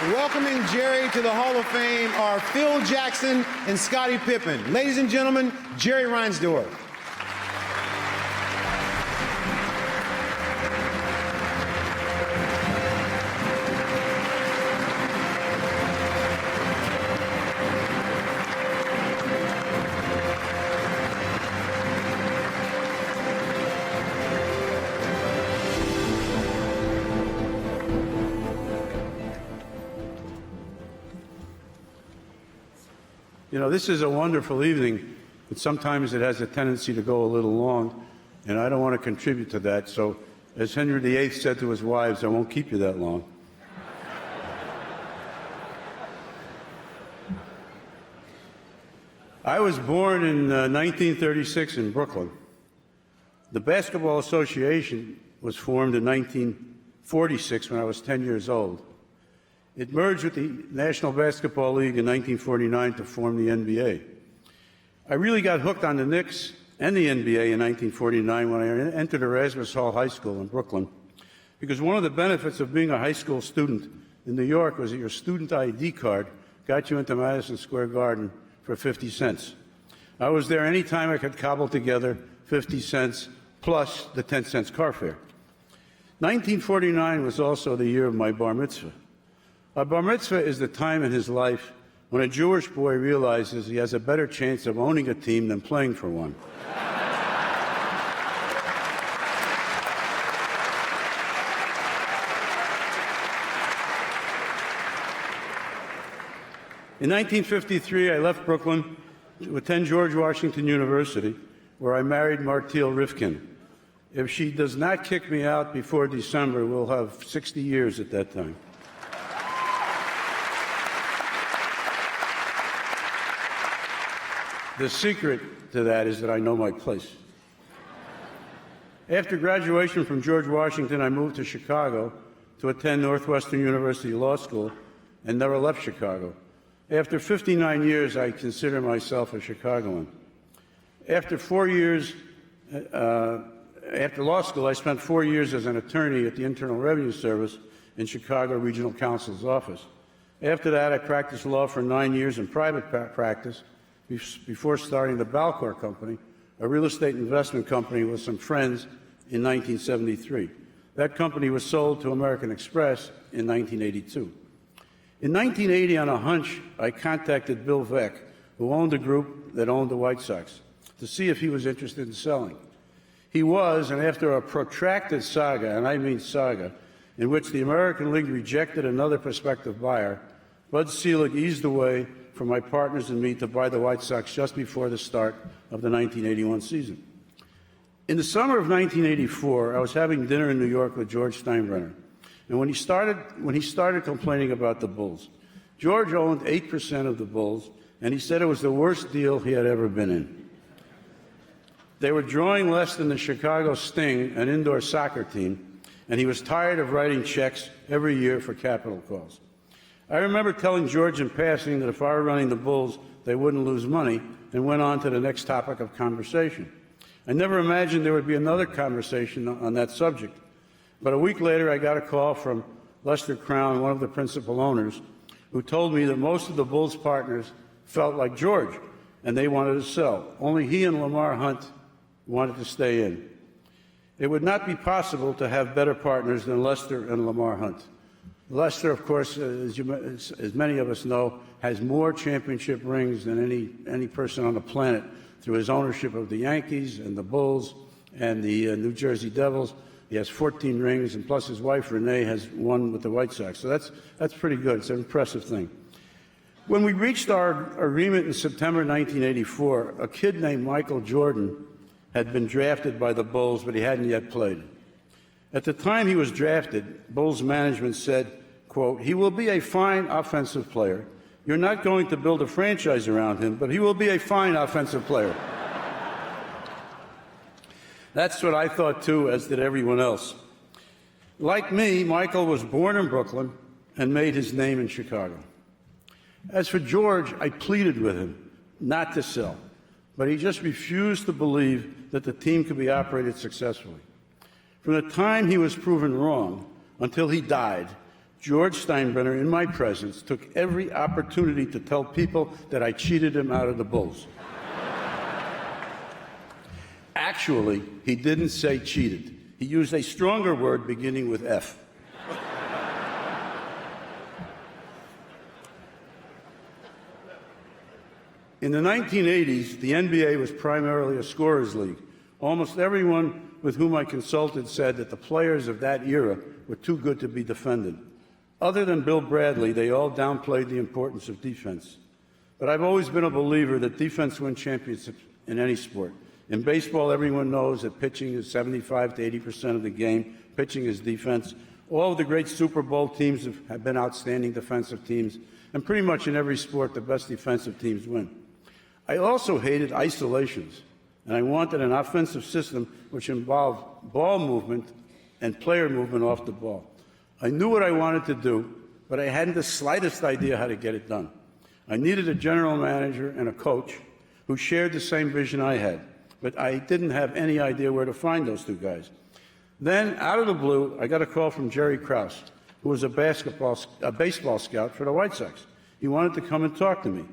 Welcoming Jerry to the Hall of Fame are Phil Jackson and Scottie Pippen. Ladies and gentlemen, Jerry Reinsdorf. You know, this is a wonderful evening, but sometimes it has a tendency to go a little long, and I don't want to contribute to that. So, as Henry VIII said to his wives, I won't keep you that long. I was born in 1936 in Brooklyn. The Basketball Association was formed in 1946 when I was 10 years old. It merged with the National Basketball League in 1949 to form the NBA. I really got hooked on the Knicks and the NBA in 1949 when I entered Erasmus Hall High School in Brooklyn, because one of the benefits of being a high school student in New York was that your student ID card got you into Madison Square Garden for 50 cents. I was there any time I could cobble together 50 cents plus the 10 cents car fare. 1949 was also the year of my bar mitzvah. A bar mitzvah is the time in his life when a Jewish boy realizes he has a better chance of owning a team than playing for one. In 1953, I left Brooklyn to attend George Washington University, where I married Marteel Rifkin. If she does not kick me out before December, we'll have 60 years at that time. The secret to that is that I know my place. After graduation from George Washington, I moved to Chicago to attend Northwestern University Law School and never left Chicago. After 59 years, I consider myself a Chicagoan. After 4 years, after law school, I spent 4 years as an attorney at the Internal Revenue Service in Chicago Regional Counsel's office. After that, I practiced law for 9 years in private practice before starting the Balcor Company, a real estate investment company with some friends, in 1973. That company was sold to American Express in 1982. In 1980, on a hunch, I contacted Bill Veeck, who owned a group that owned the White Sox, to see if he was interested in selling. He was, and after a protracted saga, and I mean saga, in which the American League rejected another prospective buyer, Bud Selig eased away for my partners and me to buy the White Sox just before the start of the 1981 season. In the summer of 1984, I was having dinner in New York with George Steinbrenner, and when he started complaining about the Bulls. George owned 8% of the Bulls, and he said it was the worst deal he had ever been in. They were drawing less than the Chicago Sting, an indoor soccer team, and he was tired of writing checks every year for capital calls. I remember telling George in passing that if I were running the Bulls, they wouldn't lose money, and went on to the next topic of conversation. I never imagined there would be another conversation on that subject. But a week later, I got a call from Lester Crown, one of the principal owners, who told me that most of the Bulls' partners felt like George, and they wanted to sell. Only he and Lamar Hunt wanted to stay in. It would not be possible to have better partners than Lester and Lamar Hunt. Lester, of course, as many of us know, has more championship rings than any person on the planet through his ownership of the Yankees and the Bulls and the New Jersey Devils. He has 14 rings, and plus his wife, Renee, has one with the White Sox. So that's pretty good. It's an impressive thing. When we reached our agreement in September 1984, a kid named Michael Jordan had been drafted by the Bulls, but he hadn't yet played. At the time he was drafted, Bulls management said, quote, "He will be a fine offensive player. You're not going to build a franchise around him, but he will be a fine offensive player." That's what I thought, too, as did everyone else. Like me, Michael was born in Brooklyn and made his name in Chicago. As for George, I pleaded with him not to sell, but he just refused to believe that the team could be operated successfully. From the time he was proven wrong until he died, George Steinbrenner, in my presence, took every opportunity to tell people that I cheated him out of the Bulls. Actually, he didn't say cheated. He used a stronger word beginning with F. In the 1980s, the NBA was primarily a scorers' league. Almost everyone with whom I consulted said that the players of that era were too good to be defended. Other than Bill Bradley, they all downplayed the importance of defense. But I've always been a believer that defense wins championships in any sport. In baseball, everyone knows that pitching is 75 to 80% of the game. Pitching is defense. All of the great Super Bowl teams have been outstanding defensive teams, and pretty much in every sport, the best defensive teams win. I also hated isolations, and I wanted an offensive system which involved ball movement and player movement off the ball. I knew what I wanted to do, but I hadn't the slightest idea how to get it done. I needed a general manager and a coach who shared the same vision I had, but I didn't have any idea where to find those two guys. Then, out of the blue, I got a call from Jerry Krause, who was a baseball scout for the White Sox. He wanted to come and talk to me.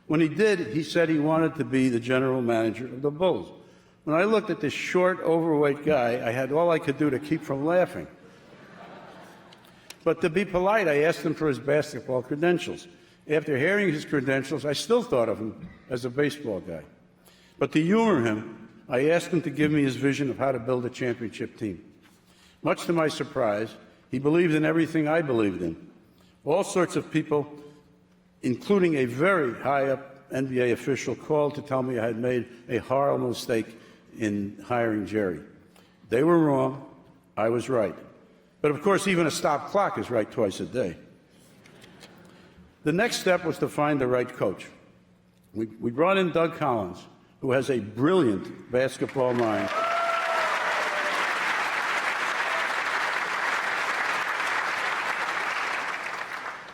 When he did, he said he wanted to be the general manager of the Bulls. When I looked at this short, overweight guy, I had all I could do to keep from laughing. But to be polite, I asked him for his basketball credentials. After hearing his credentials, I still thought of him as a baseball guy. But to humor him, I asked him to give me his vision of how to build a championship team. Much to my surprise, he believed in everything I believed in. All sorts of people, including a very high-up NBA official, called to tell me I had made a horrible mistake in hiring Jerry. They were wrong. I was right. But of course, even a stopped clock is right twice a day. The next step was to find the right coach. We brought in Doug Collins, who has a brilliant basketball mind.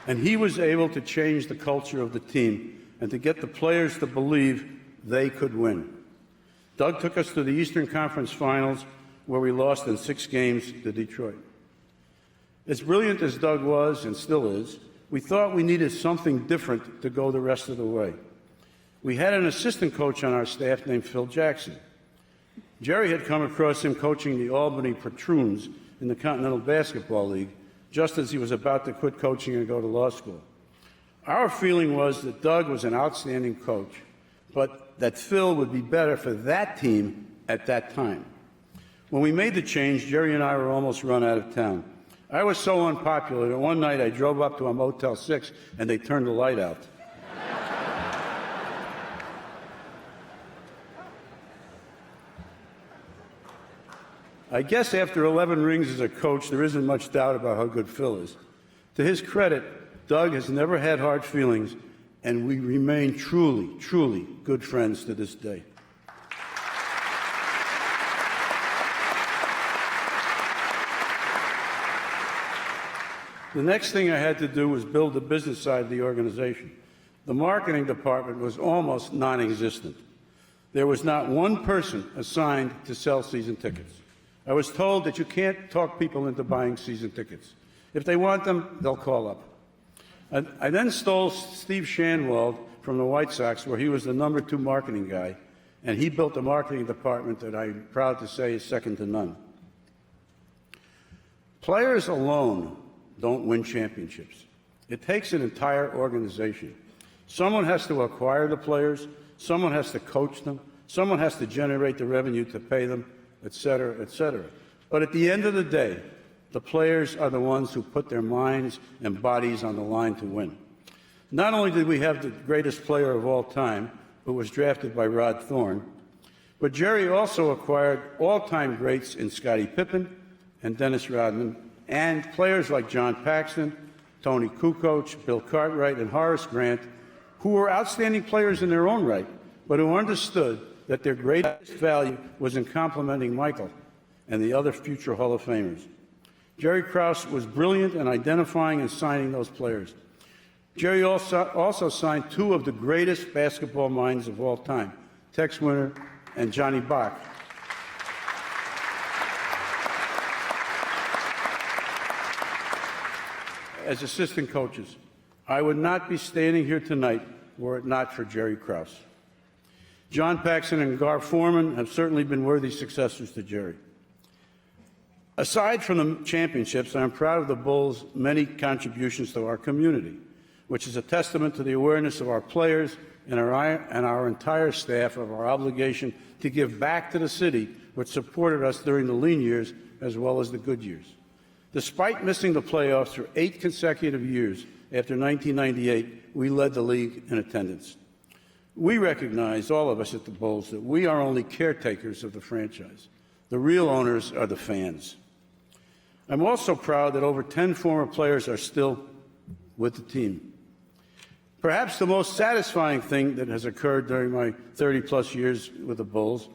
And he was able to change the culture of the team and to get the players to believe they could win. Doug took us to the Eastern Conference Finals, where we lost in 6 games to Detroit. As brilliant as Doug was, and still is, we thought we needed something different to go the rest of the way. We had an assistant coach on our staff named Phil Jackson. Jerry had come across him coaching the Albany Patroons in the Continental Basketball League, just as he was about to quit coaching and go to law school. Our feeling was that Doug was an outstanding coach, but that Phil would be better for that team at that time. When we made the change, Jerry and I were almost run out of town. I was so unpopular that one night I drove up to a Motel 6 and they turned the light out. I guess after 11 rings as a coach, there isn't much doubt about how good Phil is. To his credit, Doug has never had hard feelings, and we remain truly, truly good friends to this day. The next thing I had to do was build the business side of the organization. The marketing department was almost non-existent. There was not one person assigned to sell season tickets. I was told that you can't talk people into buying season tickets. If they want them, they'll call up. I then stole Steve Shanwald from the White Sox, where he was the #2 marketing guy, and he built a marketing department that I'm proud to say is second to none. Players alone don't win championships. It takes an entire organization. Someone has to acquire the players, someone has to coach them, someone has to generate the revenue to pay them, et cetera, et cetera. But at the end of the day, the players are the ones who put their minds and bodies on the line to win. Not only did we have the greatest player of all time, who was drafted by Rod Thorne, but Jerry also acquired all-time greats in Scottie Pippen and Dennis Rodman, and players like John Paxson, Tony Kukoc, Bill Cartwright, and Horace Grant, who were outstanding players in their own right, but who understood that their greatest value was in complementing Michael and the other future Hall of Famers. Jerry Krause was brilliant in identifying and signing those players. Jerry also signed 2 of the greatest basketball minds of all time, Tex Winter and Johnny Bach. as assistant coaches. I would not be standing here tonight were it not for Jerry Krause. John Paxson and Gar Foreman have certainly been worthy successors to Jerry. Aside from the championships, I am proud of the Bulls' many contributions to our community, which is a testament to the awareness of our players and our entire staff of our obligation to give back to the city, which supported us during the lean years as well as the good years. Despite missing the playoffs for 8 consecutive years after 1998, we led the league in attendance. We recognize, all of us at the Bulls, that we are only caretakers of the franchise. The real owners are the fans. I'm also proud that over 10 former players are still with the team. Perhaps the most satisfying thing that has occurred during my 30-plus years with the Bulls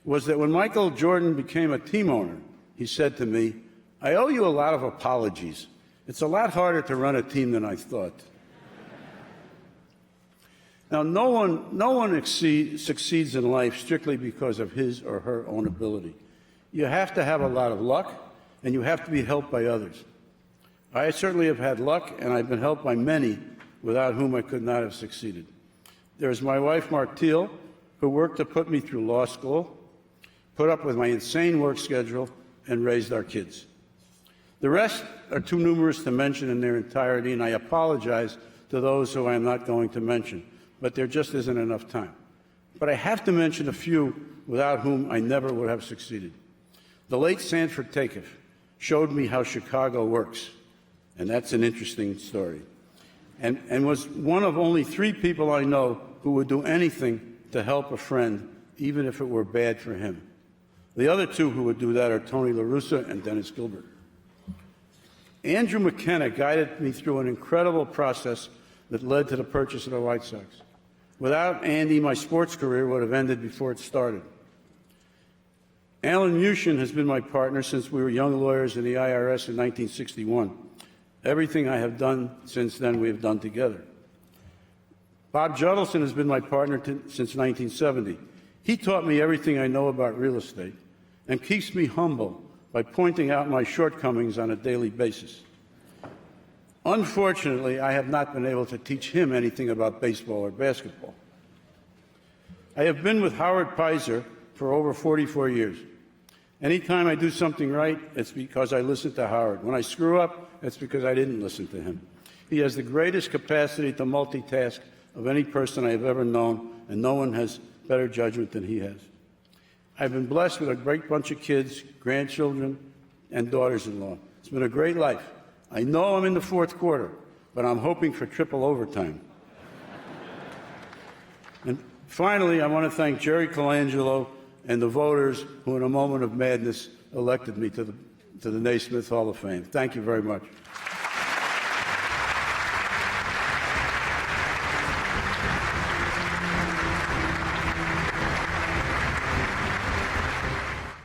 was that when Michael Jordan became a team owner, he said to me, "I owe you a lot of apologies. It's a lot harder to run a team than I thought." Now, no one succeeds in life strictly because of his or her own ability. You have to have a lot of luck, and you have to be helped by others. I certainly have had luck, and I've been helped by many without whom I could not have succeeded. There's my wife, Martille, who worked to put me through law school, put up with my insane work schedule, and raised our kids. The rest are too numerous to mention in their entirety, and I apologize to those who I am not going to mention, but there just isn't enough time. But I have to mention a few without whom I never would have succeeded. The late Sanford Takeoff showed me how Chicago works, and that's an interesting story, and was one of only 3 people I know who would do anything to help a friend, even if it were bad for him. The other 2 who would do that are Tony La Russa and Dennis Gilbert. Andrew McKenna guided me through an incredible process that led to the purchase of the White Sox. Without Andy, my sports career would have ended before it started. Alan Mushin has been my partner since we were young lawyers in the IRS in 1961. Everything I have done since then, we have done together. Bob Judelson has been my partner since 1970. He taught me everything I know about real estate and keeps me humble by pointing out my shortcomings on a daily basis. Unfortunately, I have not been able to teach him anything about baseball or basketball. I have been with Howard Pizer for over 44 years. Anytime I do something right, it's because I listen to Howard. When I screw up, it's because I didn't listen to him. He has the greatest capacity to multitask of any person I have ever known, and no one has better judgment than he has. I've been blessed with a great bunch of kids, grandchildren, and daughters-in-law. It's been a great life. I know I'm in the 4th quarter, but I'm hoping for triple overtime. And finally, I want to thank Jerry Colangelo and the voters who, in a moment of madness, elected me to the Naismith Hall of Fame. Thank you very much.